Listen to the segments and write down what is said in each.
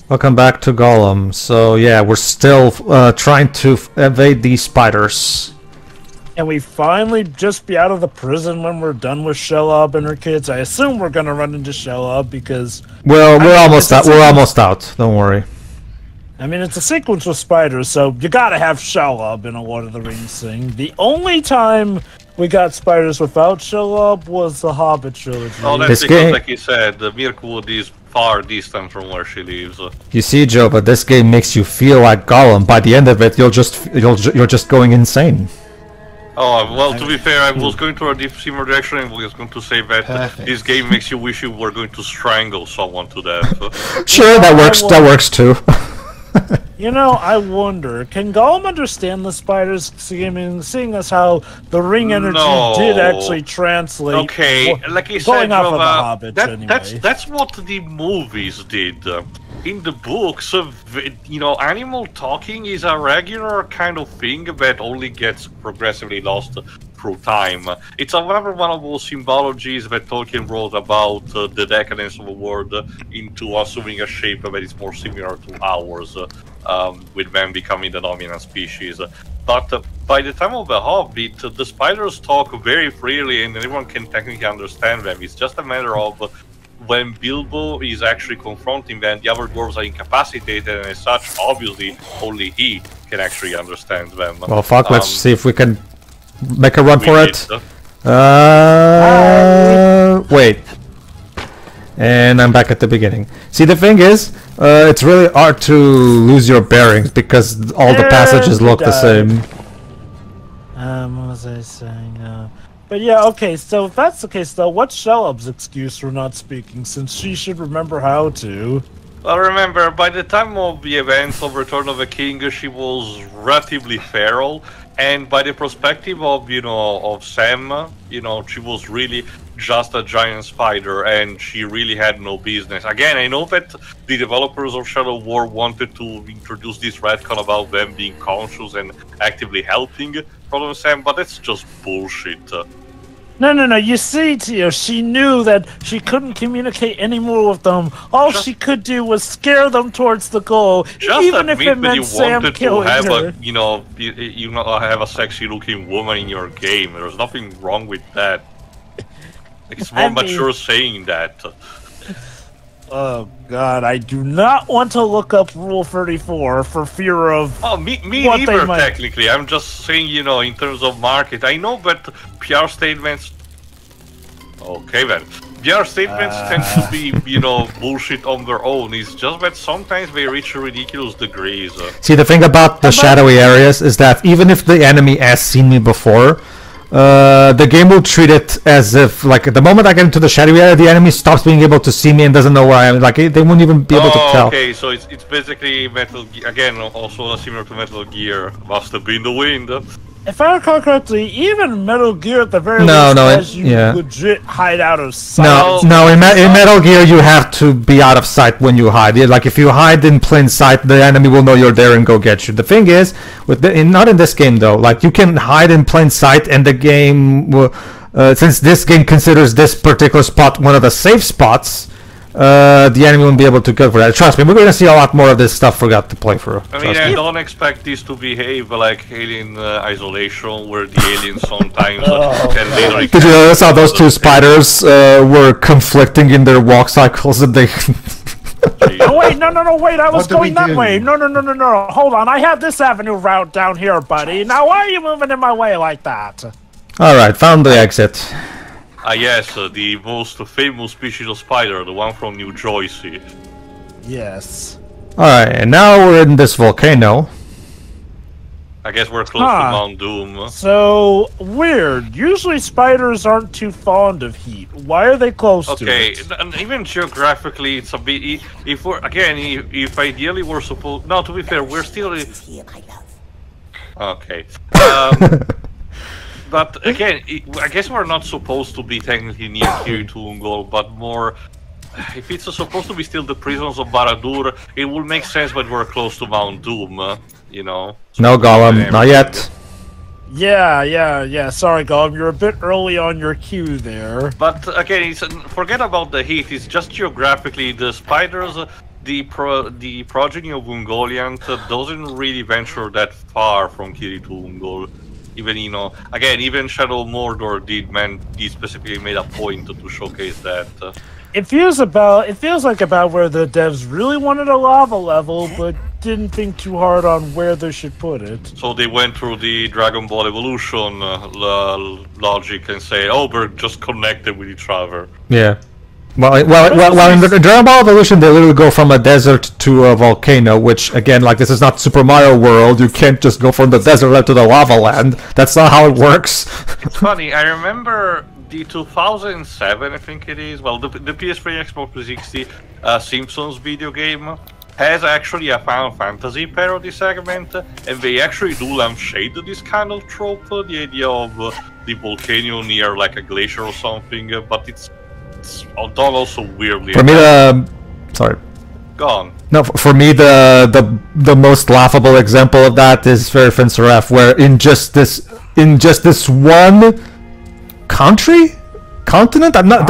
Welcome back to Gollum. So yeah, we're still trying to evade these spiders. And we finally just be out of the prison when we're done with Shelob and her kids. I assume we're gonna run into Shelob because... Well, we're almost out. We're almost out. Don't worry. I mean, it's a sequence with spiders, so you gotta have Shelob in a Lord of the Rings thing. The only time we got spiders without Shelob was the Hobbit trilogy. Oh, that's because, like you said, the Mirkwood is far distant from where she lives. You see, Joe, but this game makes you feel like Gollum. By the end of it, you're just going insane. Oh, well, to be fair, I was going to a similar direction and was going to say that this game makes you wish you were going to strangle someone to death. Sure, that works too. You know, I wonder, can Gollum understand the spiders, seeing as how the ring energy did actually translate? Okay, like you going said, off of the Hobbits anyway. That's what the movies did. In the books, you know, animal talking is a regular kind of thing that only gets progressively lost through time. It's another one of those symbologies that Tolkien wrote about the decadence of a world into assuming a shape that is more similar to ours, with man becoming the dominant species. But by the time of The Hobbit, the spiders talk very freely and everyone can technically understand them. It's just a matter of when Bilbo is actually confronting them, the other dwarves are incapacitated, and as such, obviously, only he can actually understand them. Well, fuck, let's see if we can make a run for it. Wait. And I'm back at the beginning. See, the thing is, it's really hard to lose your bearings because all the passages look the same. What was I saying? But yeah, okay, so if that's the case, though, what's Shelob's excuse for not speaking, since she should remember how to? Well, remember, by the time of the events of Return of the King, she was relatively feral, and by the perspective of, you know, of Sam, you know, she was really just a giant spider, and she really had no business. Again, I know that the developers of Shadow War wanted to introduce this retcon about them being conscious and actively helping Problem Sam, but that's just bullshit. No, you see, Tio, she knew that she couldn't communicate anymore with them. All she could do was scare them towards the goal, even if it meant Sam killing her. You know, have a sexy-looking woman in your game. There's nothing wrong with that. It's more mature saying that. Oh god, I do not want to look up Rule 34 for fear of... Oh, me neither, technically. I'm just saying, you know, in terms of market. I know that PR statements... Okay then. PR statements tend to be, you know, bullshit on their own. It's just that sometimes they reach ridiculous degrees. See, the thing about the shadowy areas is that even if the enemy has seen me before, the game will treat it as if, like, the moment I get into the shadowy area, the enemy stops being able to see me and doesn't know where I am. Like, they won't even be able to tell. Okay, so it's basically Metal Gear, again, also similar to Metal Gear. Must have been the wind. If I recall correctly, even Metal Gear at the very least has you legit hide out of sight. No, in Metal Gear you have to be out of sight when you hide. Like, if you hide in plain sight, the enemy will know you're there and go get you. The thing is, not in this game though, like, you can hide in plain sight and the game will, since this game considers this particular spot one of the safe spots, the enemy won't be able to go for that. Trust me, we're going to see a lot more of this stuff we got to play through. I mean, I don't expect this to behave like Alien Isolation, where the aliens sometimes can literally... Did you notice how those two spiders were conflicting in their walk cycles and they... Oh, wait, no, wait, I was going that way. No, hold on, I have this avenue route down here, buddy. Now, why are you moving in my way like that? Alright, found the exit. Ah yes, the most famous species of spider, the one from New Jersey. Yes. Alright, and now we're in this volcano. I guess we're close to Mount Doom. So, weird. Usually spiders aren't too fond of heat. Why are they close to it? Okay, and even geographically, it's a bit... If we're... Again, if ideally we're supposed... No, to be fair, we're still... Okay. But again, I guess we're not supposed to be technically near Kirithungol, but more... If it's supposed to be still the prisons of Barad-dûr, it would make sense that we're close to Mount Doom, you know? No, Gollum, not yet. Yeah, sorry Gollum, you're a bit early on your cue there. But again, forget about the heat, it's just geographically, the spiders... the progeny of Ungoliant doesn't really venture that far from Kiri to Ungol. Even even Shadow of Mordor he specifically made a point to showcase that. It feels like about where the devs really wanted a lava level, but didn't think too hard on where they should put it. So they went through the Dragon Ball Evolution logic and say, "Oh, we're just connected with each other." Yeah. Well, in the Dragon Ball Evolution, they literally go from a desert to a volcano, which, again, like, this is not Super Mario World. You can't just go from the desert right to the lava land. That's not how it works. It's funny, I remember the 2007, I think it is, well, the PS3, Xbox 360 Simpsons video game has actually a Final Fantasy parody segment, and they actually do lampshade this kind of trope, the idea of the volcano near, like, a glacier or something, but it's done also weirdly. For me, sorry. Go on. No, for me, the most laughable example of that is Fairy Fencer F, where in just this one continent. I'm not.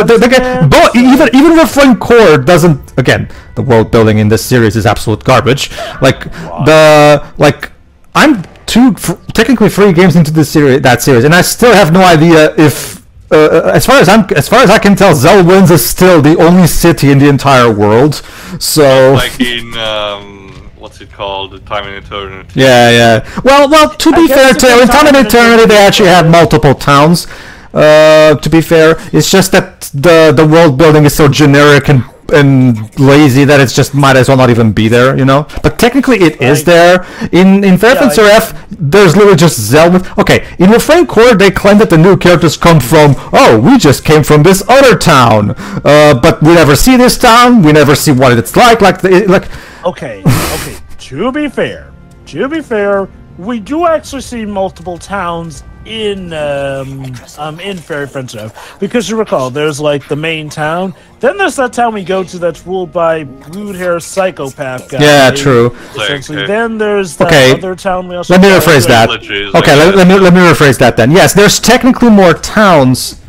Even Refrain Core doesn't. Again, the world building in this series is absolute garbage. Like I'm technically 3 games into this series, and I still have no idea if. As far as I can tell, Zelwyn's is still the only city in the entire world. So, like in what's it called, Time and Eternity. Yeah. Well. To be fair, in Time and Eternity, they actually had multiple towns. To be fair, it's just that the world building is so generic and lazy that it's just might as well not even be there, But technically, it is there. In Fairy Fencer F, there's literally just Zelda. Okay, in Refrain Core, they claim that the new characters come from. Oh, we just came from this other town, but we never see this town. We never see what it's like. Okay. To be fair, we do actually see multiple towns in Fairy Fencer F, because you recall, there's like the main town. Then there's that town we go to that's ruled by blue-haired psychopath guy. Yeah, true. Essentially. Then there's the other town we also. Let me rephrase that. Okay, let me rephrase that then. Yes, there's technically more towns,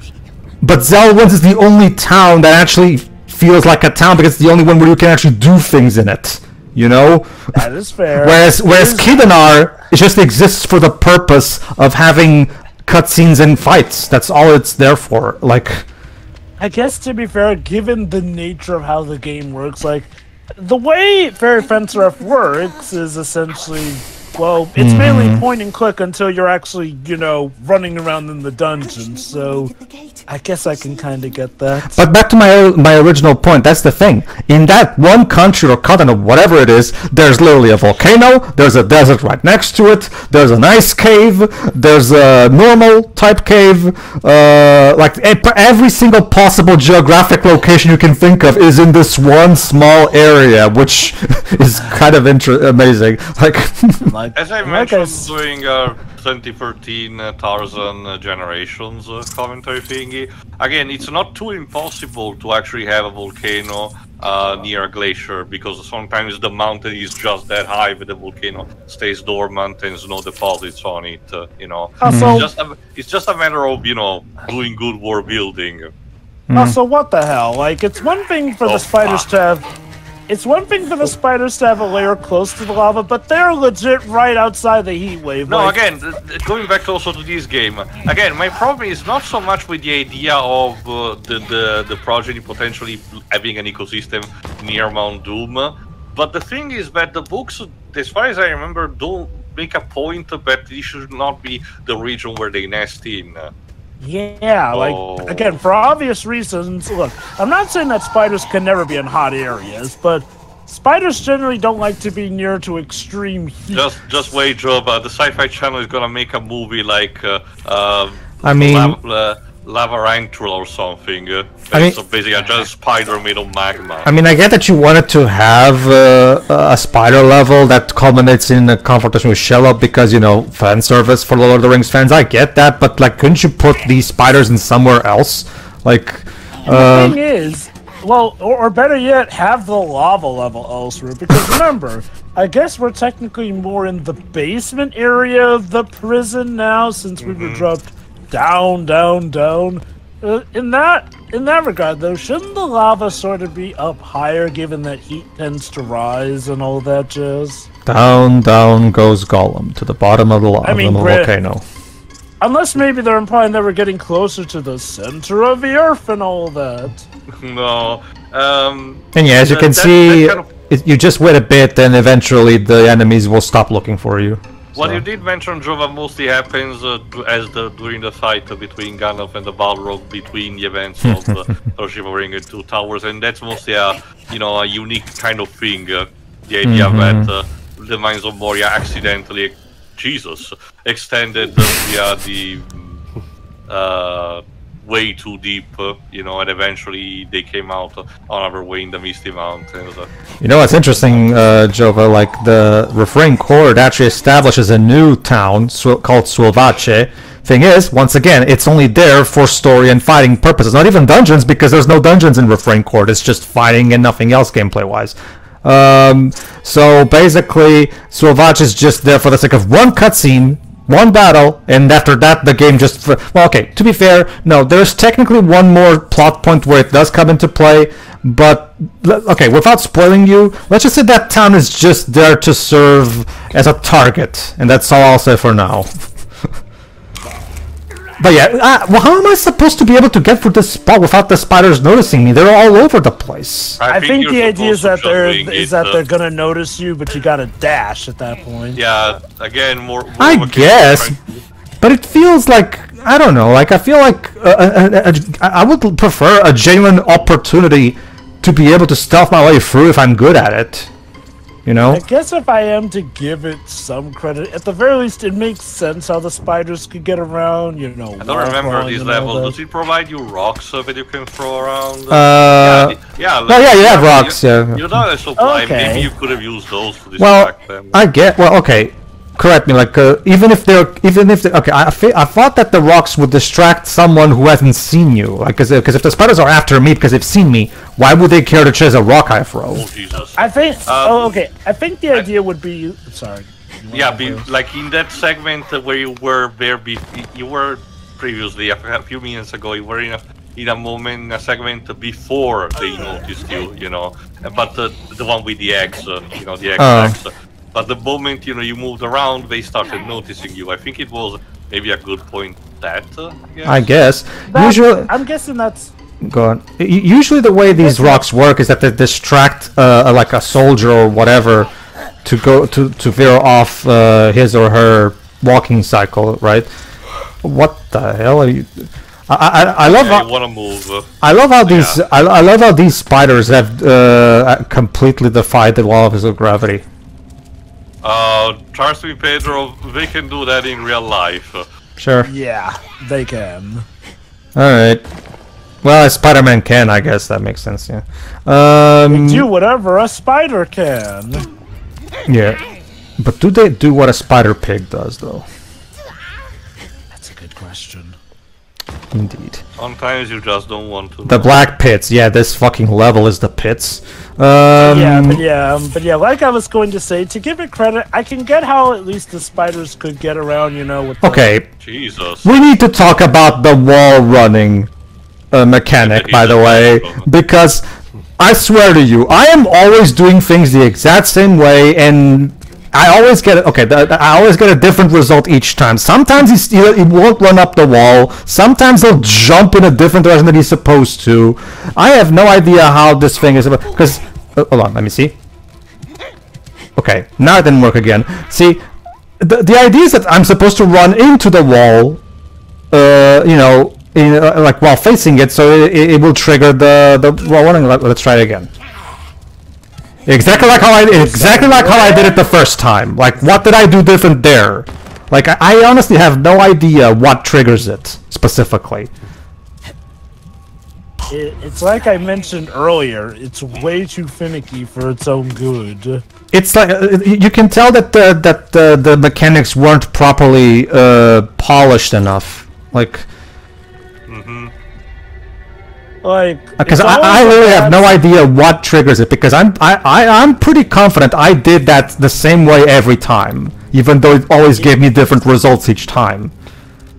but Zelwyn's is the only town that actually feels like a town because it's the only one where you can actually do things in it. That is fair. Whereas Kidanar, it just exists for the purpose of having cutscenes and fights. That's all it's there for. I guess, to be fair, given the nature of how the game works, the way Fairy Fencer F works is essentially, it's mainly point and click until you're actually, running around in the dungeon, so I guess I can kind of get that. But back to my original point, that's the thing. In that one country or continent, whatever it is, there's literally a volcano, there's a desert right next to it, there's an ice cave, there's a normal type cave, every single possible geographic location you can think of is in this one small area, which is kind of amazing. As I mentioned during our 2013 Tarzan Generations commentary thingy, again, it's not too impossible to actually have a volcano near a glacier, because sometimes the mountain is just that high but the volcano stays dormant and there's no deposits on it, It's just a matter of, doing good world building. So what the hell? It's one thing for the spiders to have... It's one thing for the spiders to have a layer close to the lava, but they're legit right outside the heat wave. No, again, going back also to this game, again, my problem is not so much with the idea of the progeny potentially having an ecosystem near Mount Doom, but the thing is that the books, as far as I remember, don't make a point that it should not be the region where they nest in. Yeah, again, for obvious reasons, look, I'm not saying that spiders can never be in hot areas, but spiders generally don't like to be near to extreme heat. Just wait, Joe, the Sci-Fi Channel is gonna make a movie like, Labyrinthal or something. So basically a giant spider made of magma. I get that you wanted to have a spider level that culminates in a confrontation with Shelob because, fan service for Lord of the Rings fans. I get that, but couldn't you put these spiders in somewhere else? The thing is, or better yet, have the lava level elsewhere. Because remember, I guess we're technically more in the basement area of the prison now, since we were dropped down. In that, in that regard, though, shouldn't the lava sort of be up higher, given that heat tends to rise and all that jazz? Down, down goes Gollum to the bottom of the volcano. Unless maybe they're implying that we're getting closer to the center of the Earth and all that. No. And yeah, as you can see, you just wait a bit, and eventually the enemies will stop looking for you. What you did mention, Jova, mostly happens during the fight between Gandalf and the Balrog, between the events of Swashbuckling and Two Towers, and that's mostly a unique kind of thing. The idea that the Mines of Moria accidentally, extended via the way too deep, and eventually they came out another way in the Misty Mountains. You know what's interesting, Jova? Like the Refrain Chord actually establishes a new town called Swashbuckling. Thing is, once again, it's only there for story and fighting purposes. Not even dungeons, because there's no dungeons in Refrain Chord. It's just fighting and nothing else gameplay-wise. So basically, Swashbuckling is just there for the sake of one cutscene, one battle, and after that the game just... Well, okay, to be fair, no, there's technically one more plot point where it does come into play, but... Okay, without spoiling you, let's just say that town is just there to serve as a target, and that's all I'll say for now. But yeah, well, how am I supposed to be able to get through this spot without the spiders noticing me? They're all over the place. I think the idea is that they're gonna notice you, but you gotta dash at that point. Yeah, again, more I guess, but it feels like, I don't know, like I feel like I would prefer a genuine opportunity to be able to stealth my way through if I'm good at it. You know? I guess if I am to give it some credit, at the very least, it makes sense how the spiders could get around, I don't remember these levels. Does it provide you rocks that you can throw around? Yeah, you have rocks, yeah. You know, supply. Okay. Maybe you could have used those to distract them. Okay. Correct me, like, even if they, okay, I thought that the rocks would distract someone who hasn't seen you, like, because if the spiders are after me because they've seen me, why would they care to chase a rock I throw? Oh, Jesus. I think, okay, I think the idea would be, sorry. Yeah, like in that segment where you were there, you were previously, a few minutes ago, you were in a segment before they noticed you, but the one with the eggs, the eggs. But the moment you moved around, they started noticing you. I think it was maybe a good point. I guess. Usually, I'm guessing that's. Go on. Usually, the way these rocks work is that they distract like a soldier or whatever to go to veer off his or her walking cycle, right? What the hell are you? I love how, want to move. I love how these. I love how these spiders have completely defied the law of gravity. Trust me, Pedro, they can do that in real life. Sure. Yeah, they can. Alright. Well, Spider-Man can, I guess. That makes sense, yeah. They do whatever a spider can. Yeah. But do they do what a spider pig does, though? That's a good question. Indeed. Sometimes you just don't want to. The black pits. Yeah, this fucking level is the pits. But yeah, like I was going to say, to give it credit, I can get how at least the spiders could get around, with the... Okay. Jesus. We need to talk about the wall running mechanic, by the way, because I swear to you, I am always doing things the exact same way, and I always get I always get a different result each time. Sometimes he won't run up the wall. Sometimes he'll jump in a different direction than he's supposed to. I have no idea how this thing is because hold on, let me see. Okay, now it didn't work again. See, the idea is that I'm supposed to run into the wall, like while facing it, so it will trigger the wall running. Let's try it again. Exactly like how I did it the first time. Like, what did I do different there? Like, I honestly have no idea what triggers it specifically. It's like I mentioned earlier. It's way too finicky for its own good. It's like you can tell that the mechanics weren't properly polished enough. Like. Because I really have no idea what triggers it, because I'm pretty confident I did that the same way every time, even though it always gave me different results each time.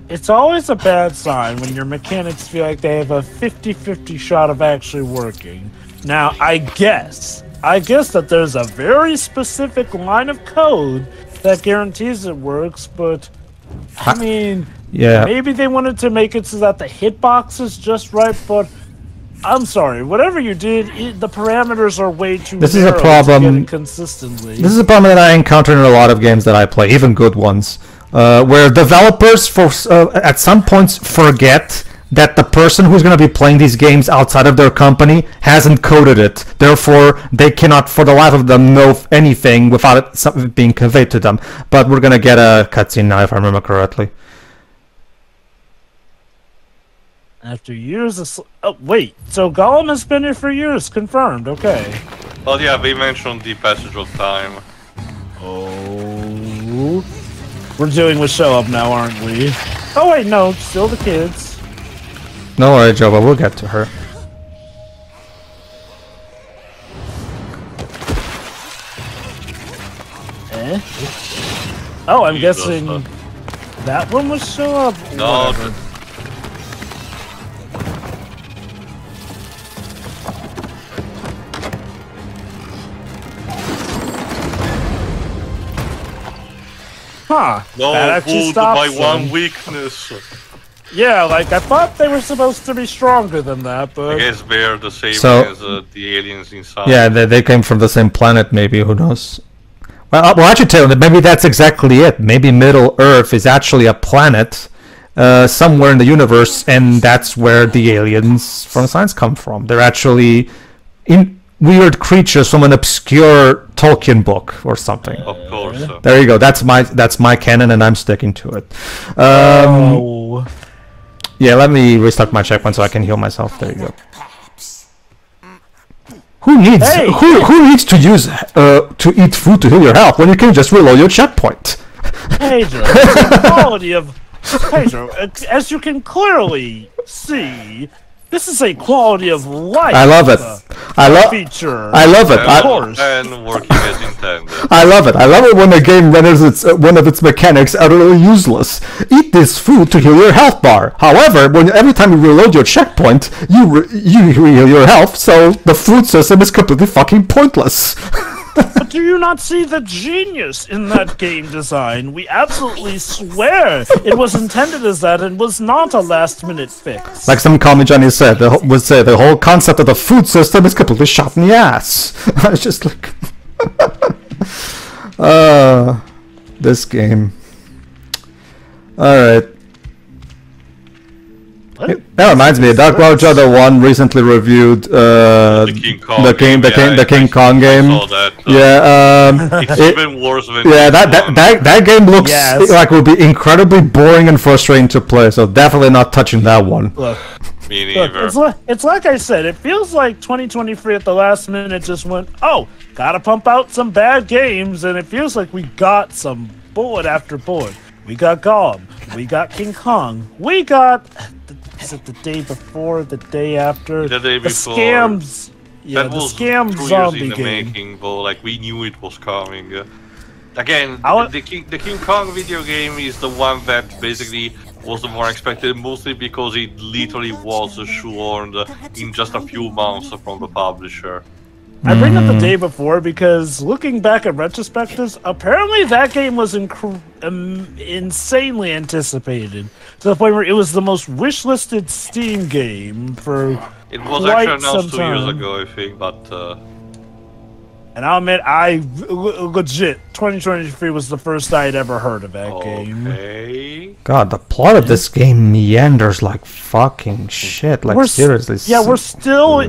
It's always a bad sign when your mechanics feel like they have a 50-50 shot of actually working. Now, I guess that there's a very specific line of code that guarantees it works, but I mean, yeah, maybe they wanted to make it so that the hitbox is just right, but I'm sorry, whatever you did, the parameters are way too this is a narrow problem to get it consistently. This is a problem that I encounter in a lot of games that I play, even good ones, where developers at some points forget that the person who's going to be playing these games outside of their company hasn't coded it. Therefore, they cannot, for the life of them, know anything without something being conveyed to them. But we're going to get a cutscene now, if I remember correctly. After years of... Oh, wait. So Gollum has been here for years. Confirmed. Okay. Well, yeah, we mentioned the passage of time. Oh... We're dealing with show up now, aren't we? Oh, wait, no. Still the kids. No worry, Joe, but we'll get to her. Eh? Oh, I'm guessing that one was show up? No. Huh. No, fooled by one weakness. Yeah, like, I thought they were supposed to be stronger than that, but... I guess they're the same So- as the aliens inside. Yeah, they came from the same planet, maybe, who knows? Well, I should tell you that maybe that's exactly it. Maybe Middle Earth is actually a planet somewhere in the universe, and that's where the aliens from science come from. They're actually weird creatures from an obscure Tolkien book or something. Of course. There you go. That's my canon, and I'm sticking to it. Oh... Yeah, let me restart my checkpoint so I can heal myself. There you go. Who needs who needs to use to eat food to heal your health when you can just reload your checkpoint? Pedro, the quality of Pedro, as you can clearly see, this is a quality of life. I love it. Feature. I love it. Of course. And working as intended. I love it. I love it when a game renders one of its mechanics utterly useless. Eat this food to heal your health bar. However, every time you reload your checkpoint, you heal your health, so the food system is completely fucking pointless. But do you not see the genius in that game design? We absolutely swear it was intended as that and was not a last-minute fix. Like some comic Johnny said, the whole concept of the food system is completely shot in the ass. I was just like... this game. Alright. That reminds me, Dark Roger the One recently reviewed the King Kong game. I saw that. Yeah, it's even worse than that game looks like it would be incredibly boring and frustrating to play. So definitely not touching that one. Look, me neither. It's like I said. It feels like 2023 at the last minute just went, oh, gotta pump out some bad games, and it feels like we got some bullet after bullet. We got Gollum. We got King Kong. We got. Is it the day before, the day after? The day before. The scams. Yeah, that the was scam 2 zombie years in the game. making, but like we knew it was coming. Again, the the King Kong video game is the one that basically was the more expected, mostly because it literally was shoehorned in just a few months from the publisher. I bring up the day before because looking back at retrospectives, apparently that game was insanely anticipated to the point where it was the most wishlisted Steam game for It was quite actually announced some 2 years time. ago, I think, but... And I'll admit, legit, 2023 was the first I had ever heard of that game. Okay. God, the plot of this game meanders like fucking shit. Like seriously. Yeah, we're still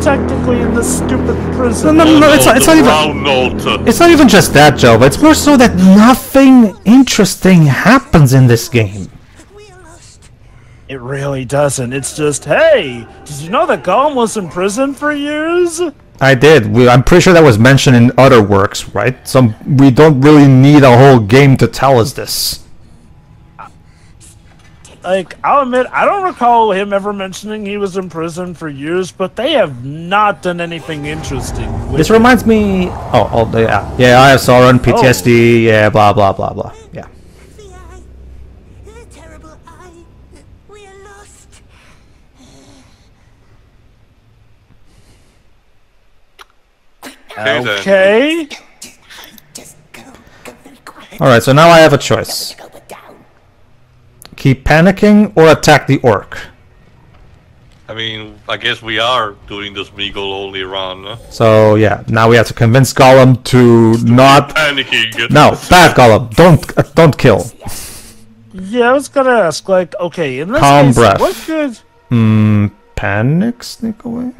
technically in this stupid prison. No, it's not even. It's not even just that, Joe. But it's more so that nothing interesting happens in this game. It really doesn't. It's just, hey, did you know that Gollum was in prison for years? I did. I'm pretty sure that was mentioned in other works, right? So we don't really need a whole game to tell us this. Like, I'll admit, I don't recall him ever mentioning he was in prison for years, but they have not done anything interesting with This reminds me... Oh, yeah, I have Sauron, PTSD, yeah, blah, blah, blah, blah, yeah. The terrible Okay, then. Okay. Alright, so now I have a choice. Keep panicking or attack the orc. I mean, I guess we are doing this Smeagol only run. So yeah, now we have to convince Gollum to not Panicking. No, bad Gollum. Don't kill. Yeah, I was gonna ask, like, okay, in this Calm case, breath. what could... Panic sneak away?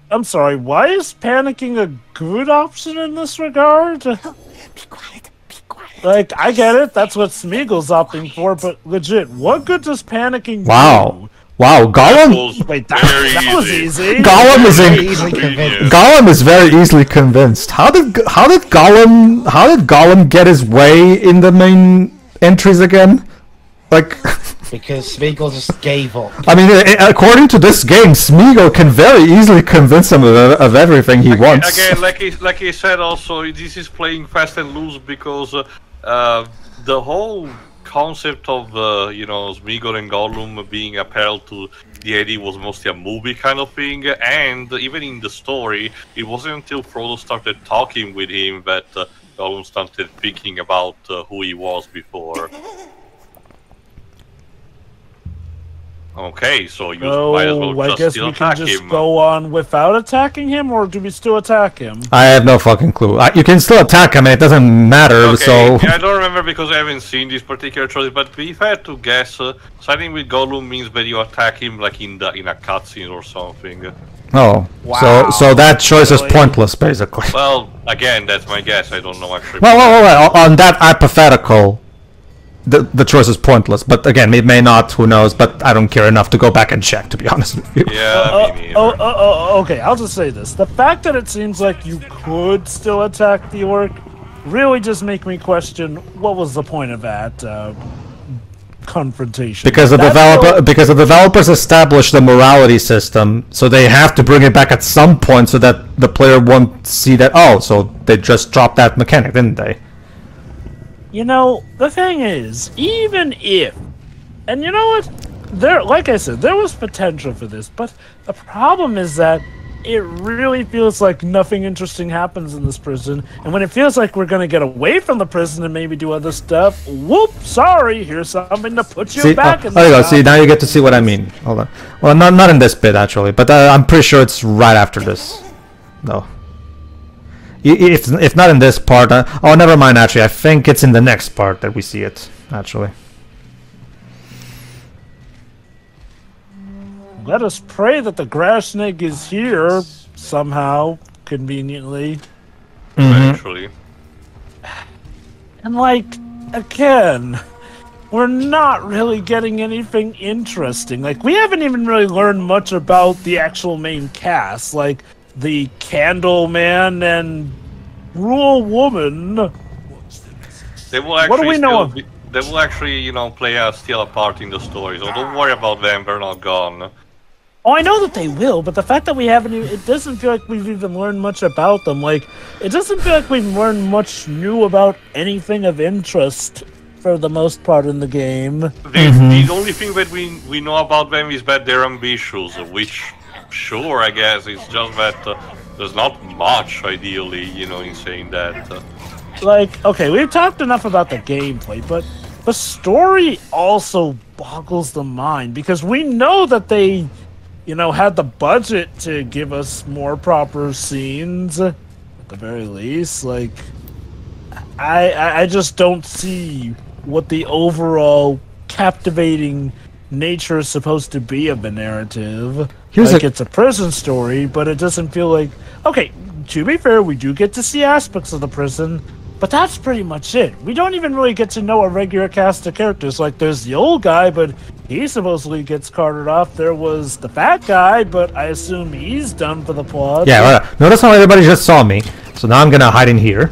I'm sorry, why is panicking a good option in this regard? Be quiet. Be quiet. Like, I get it, that's what Smeagol's opting for, but legit, what good does panicking Wow. Wow, Gollum do? Wait, that was easy. Gollum is Very easily convinced. Gollum is very easily convinced. How did Gollum get his way in the main entries again? Like, Because Smeagol just gave up. I mean, according to this game, Smeagol can very easily convince him of everything he wants. Again, like he said, also this is playing fast and loose because the whole concept of Smeagol and Gollum being apparel to the idea was mostly a movie kind of thing, and even in the story, it wasn't until Frodo started talking with him that Gollum started thinking about who he was before. Okay, so you might as well I just guess still we can attack just him. go on without attacking him, or do we still attack him? I have no fucking clue. You can still attack him, and it doesn't matter. Okay, So I don't remember because I haven't seen this particular choice, but if I had to guess, siding with Gollum means that you attack him like in a cutscene or something. oh, Wow, so that choice is really? pointless, basically. Well, again, that's my guess. I don't know actually. Well, on that hypothetical, the choice is pointless. But again, it may not. Who knows? But I don't care enough to go back and check. To be honest with you. Yeah, me neither. Okay, I'll just say this. The fact that it seems like you could still attack the orc really just make me question what was the point of that confrontation. Because the developers established the morality system, so they have to bring it back at some point so that the player won't see that. Oh, so they just dropped that mechanic, didn't they? You know, the thing is, even if, and you know what, like I said, there was potential for this, but the problem is that it really feels like nothing interesting happens in this prison, and when it feels like we're gonna get away from the prison and maybe do other stuff, whoop, sorry, here's something to put you back in the there you go. job. See, now you get to see what I mean. Hold on. Well, not in this bit actually, but I'm pretty sure it's right after this. No. If not in this part, oh, never mind. Actually, I think it's in the next part that we see it. Actually. Let us pray that the grass snake is here somehow, conveniently. Eventually. And like, again, we're not really getting anything interesting. Like, we haven't even really learned much about the actual main cast, like the Candle Man and Rule Woman. They will actually What do we know of? They will actually, play still a part in the story. So don't worry about them; they're not gone. Oh, I know that they will, but the fact that we haven't even, it doesn't feel like we've even learned much about them. Like, it doesn't feel like we've learned much new about anything of interest for the most part in the game. The only thing that we know about them is that they're ambitious, which, sure, I guess, it's just that there's not much, ideally, in saying that. Like, okay, we've talked enough about the gameplay, but the story also boggles the mind, because we know that they, had the budget to give us more proper scenes, at the very least. Like, I just don't see what the overall captivating nature is supposed to be of the narrative. It's a prison story, but it doesn't feel like... Okay, to be fair, we do get to see aspects of the prison, but that's pretty much it. We don't even really get to know a regular cast of characters. Like, there's the old guy, but he supposedly gets carted off. There was the fat guy, but I assume he's done for the plot. Yeah, well, notice how everybody just saw me. So now I'm gonna hide in here.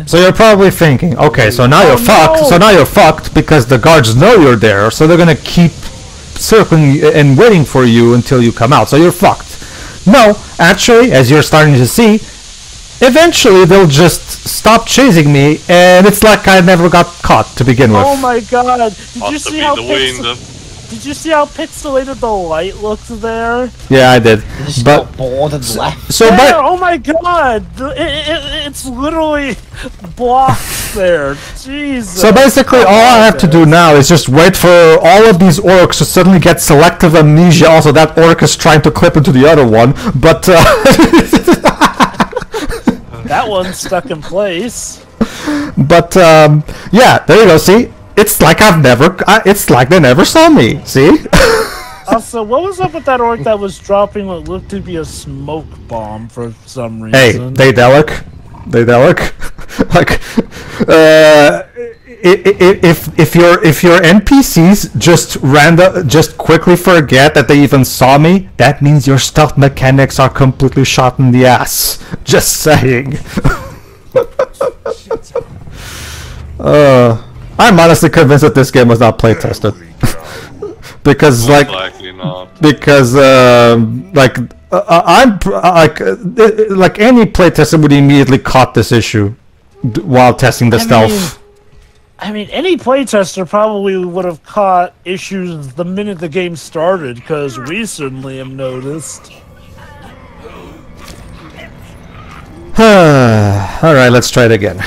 So you're probably thinking, okay, so now you're fucked. no. So now you're fucked because the guards know you're there. So they're gonna keep circling and waiting for you until you come out. So you're fucked. No, actually, as you're starting to see, eventually they'll just stop chasing me, and it's like I never got caught to begin with. Oh my god! Did you Must have see been how the pixel- wind. did you see how pixelated the light looks there? Yeah, I did. They just But got bored and left. so, There, but oh my god! It's literally blocks there. Jesus. so basically, all I have to do now is just wait for all of these orcs to suddenly get selective amnesia. Also, that orc is trying to clip into the other one, but That one's stuck in place. but yeah, there you go. See, it's like it's like they never saw me. See. Also, what was up with that orc that was dropping what looked to be a smoke bomb for some Hey, reason? Daedalic. Like, if your NPCs just quickly forget that they even saw me, that means your stealth mechanics are completely shot in the ass. Just saying. I'm honestly convinced that this game was not play tested. Because Most likely not. because like like any playtester would immediately caught this issue while testing the stealth. I mean, any playtester probably would have caught issues the minute the game started, because we certainly have noticed. All right, let's try it again.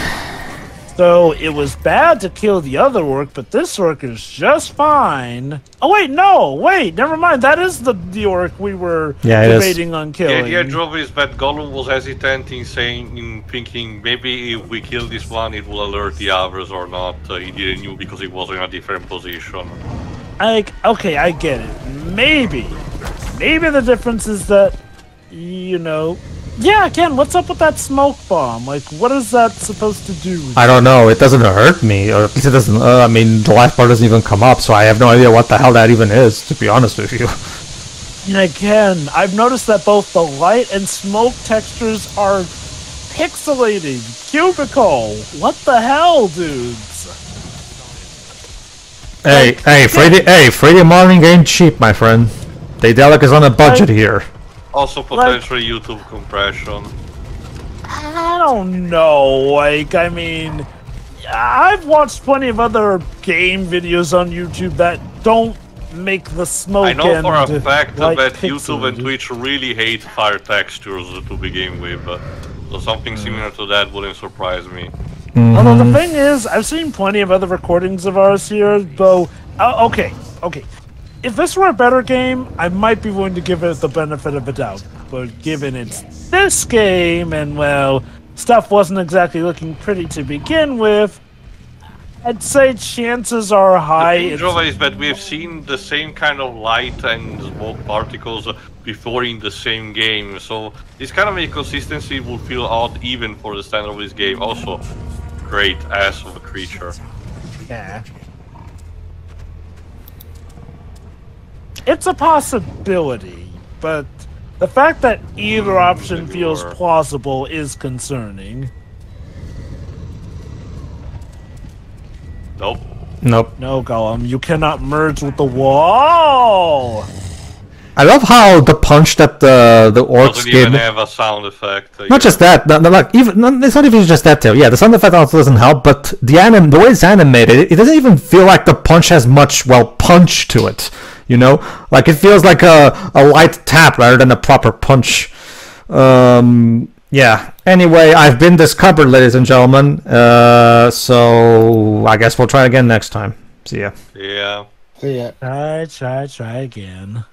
So it was bad to kill the other orc, but this orc is just fine. Oh wait, no, wait, never mind. That is the orc we were debating on killing. Yeah, Drove is that Gollum was hesitant in thinking maybe if we kill this one, it will alert the others or not. He didn't know because he was in a different position. Okay, I get it. Maybe the difference is that, you know. Yeah, again, what's up with that smoke bomb? Like, what is that supposed to do? I don't know. It doesn't hurt me, or at least it doesn't. I mean, the life bar doesn't even come up, so I have no idea what the hell that even is. To be honest with you. And again, I've noticed that both the light and smoke textures are pixelated, cubicle. What the hell, dudes? Hey, Friday morning ain't cheap, my friend. Daedalic is on a budget here. Also potentially YouTube compression. I don't know, like, I mean, I've watched plenty of other game videos on YouTube that don't make the smoke. I know for a fact like that YouTube and pixelated. Twitch really hate fire textures to begin with, so something similar to that wouldn't surprise me. Although the thing is, I've seen plenty of other recordings of ours here, though. Okay. If this were a better game, I might be willing to give it the benefit of the doubt. But given it's this game, and well, stuff wasn't exactly looking pretty to begin with, I'd say chances are high. The thing is that we've seen the same kind of light and smoke particles before in the same game, so this kind of inconsistency will feel odd even for the standard of this game. Also, great ass of a creature. Yeah. It's a possibility, but the fact that either option feels plausible is concerning. Nope. Nope. No, Gollum, you cannot merge with the wall! I love how the punch that the orcs Doesn't gave even me. have a sound effect. Not just that, like it's not even just that too. Yeah, the sound effect also doesn't help, but the way it's animated, it doesn't even feel like the punch has much punch to it. You know, like it feels like a light tap rather than a proper punch. Yeah. Anyway, I've been discovered, ladies and gentlemen. So I guess we'll try again next time. See ya. Yeah. See ya. Try again.